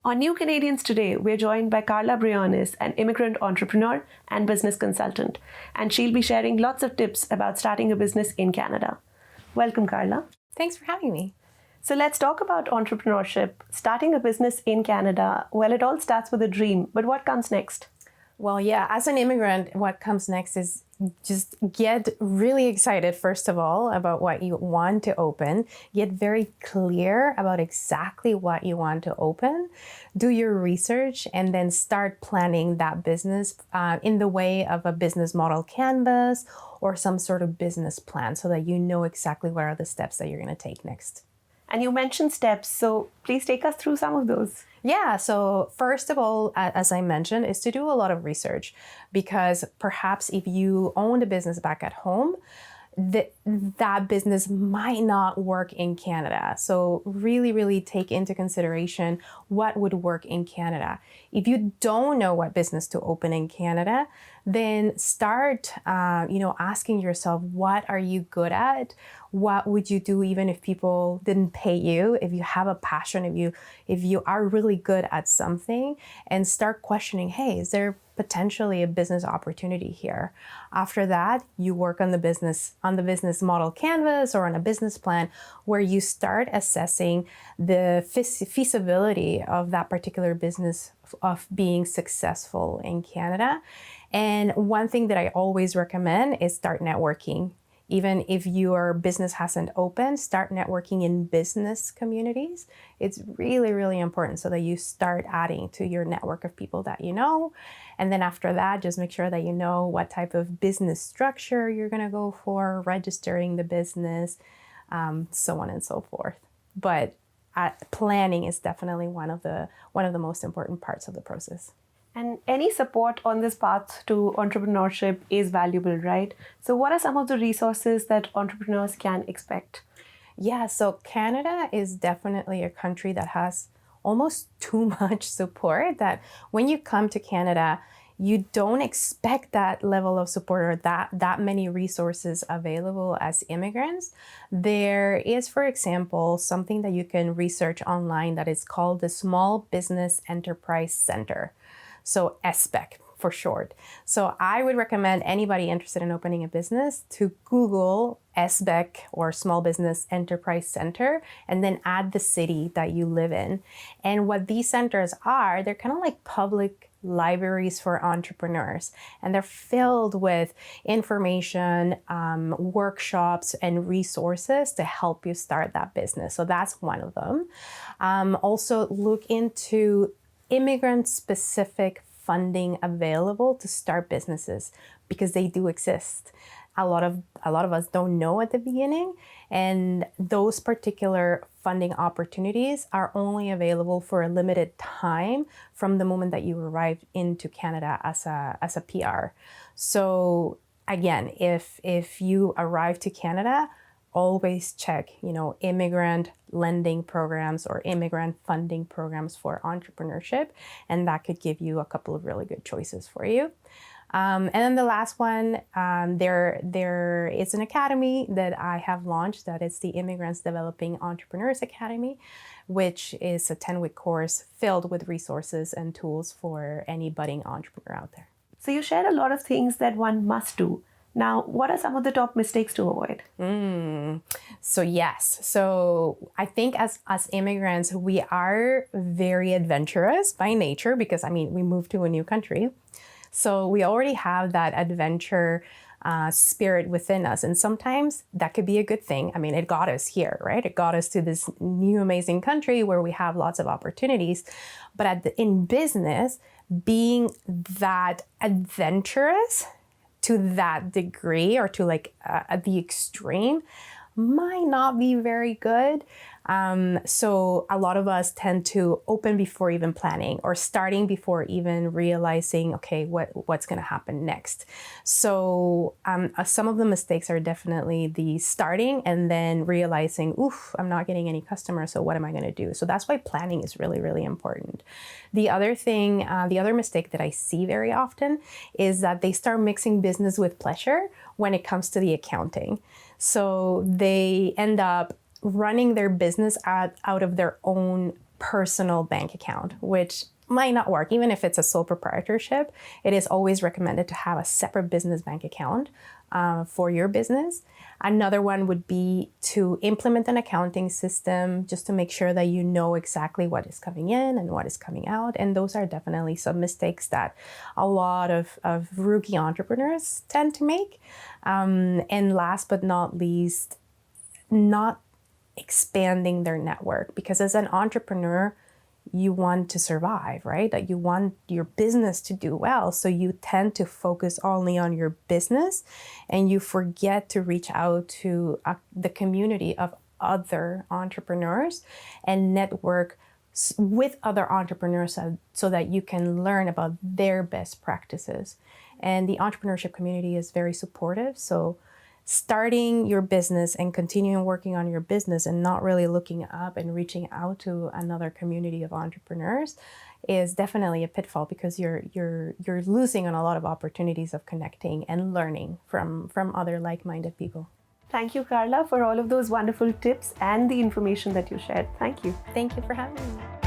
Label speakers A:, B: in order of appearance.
A: On New Canadians Today, we're joined by Karla Briones, an immigrant entrepreneur and business consultant, and she'll be sharing lots of tips about starting a business in Canada. Welcome, Karla.
B: Thanks for having me.
A: So let's talk about entrepreneurship. Starting a business in Canada, well, it all starts with a dream, but what comes next?
B: Well, yeah, as an immigrant, what comes next is just get really excited, first of all, about what you want to open. Get very clear about exactly what you want to open. Do your research and then start planning that business in the way of a business model canvas or some sort of business plan so that you know exactly what are the steps that you're going to take next.
A: And you mentioned steps, so please take us through some of those.
B: Yeah, so first of all, as I mentioned, is to do a lot of research, because perhaps if you owned a business back at home, that business might not work in Canada. So really take into consideration what would work in Canada. If you don't know what business to open in Canada, then start asking yourself, what are you good at? What would you do even if people didn't pay you? If you have a passion, if you are really good at something, and start questioning, hey, is there potentially a business opportunity here? After that, you work on the business model canvas or on a business plan where you start assessing the feasibility of that particular business of being successful in Canada. And one thing that I always recommend is start networking. Even if your business hasn't opened, start networking in business communities. It's really important so that you start adding to your network of people that you know. And then after that, just make sure that you know what type of business structure you're going to go for, registering the business, so on and so forth. But planning is definitely one of the most important parts of the process.
A: And any support on this path to entrepreneurship is valuable, right? So what are some of the resources that entrepreneurs can expect?
B: Yeah, so Canada is definitely a country that has almost too much support, that when you come to Canada, you don't expect that level of support or that many resources available as immigrants. There is, for example, something that you can research online that is called the Small Business Enterprise Center. So SBEC for short. So I would recommend anybody interested in opening a business to Google SBEC or Small Business Enterprise Center and then add the city that you live in. And what these centers are, they're kind of like public libraries for entrepreneurs, and they're filled with information, workshops, and resources to help you start that business. So that's one of them. Also look into immigrant-specific funding available to start businesses, because they do exist. A lot of us don't know at the beginning, and those particular funding opportunities are only available for a limited time from the moment that you arrive into Canada as a PR. So again, if you arrive to Canada, always check, immigrant lending programs or immigrant funding programs for entrepreneurship, and that could give you a couple of really good choices for you. And then the last one, there is an academy that I have launched that is the Immigrants Developing Entrepreneurs Academy, which is a 10-week course filled with resources and tools for any budding entrepreneur out there.
A: So you shared a lot of things that one must do. Now, what are some of the top mistakes to avoid?
B: So yes. So I think as immigrants, we are very adventurous by nature because, we moved to a new country. So we already have that adventure spirit within us. And sometimes that could be a good thing. It got us here, right? It got us to this new amazing country where we have lots of opportunities. But in business, being that adventurous to that degree or to the extreme might not be very good. So a lot of us tend to open before even planning or starting before even realizing, okay, what's going to happen next. So some of the mistakes are definitely the starting and then realizing, oof, I'm not getting any customers, so what am I going to do? So that's why planning is really, really important. The other thing, the other mistake that I see very often is that they start mixing business with pleasure when it comes to the accounting. So they end up running their business out of their own personal bank account, which might not work. Even if it's a sole proprietorship, it is always recommended to have a separate business bank account for your business. Another one would be to implement an accounting system just to make sure that you know exactly what is coming in and what is coming out. And those are definitely some mistakes that a lot of rookie entrepreneurs tend to make. And last but not least, not expanding their network, because as an entrepreneur, you want to survive, right? That you want your business to do well. So you tend to focus only on your business and you forget to reach out to the community of other entrepreneurs and network with other entrepreneurs so that you can learn about their best practices. And the entrepreneurship community is very supportive. So starting your business and continuing working on your business and not really looking up and reaching out to another community of entrepreneurs is definitely a pitfall, because you're losing on a lot of opportunities of connecting and learning from other like-minded people.
A: Thank you, Karla, for all of those wonderful tips and the information that you shared. Thank you.
B: Thank you for having me.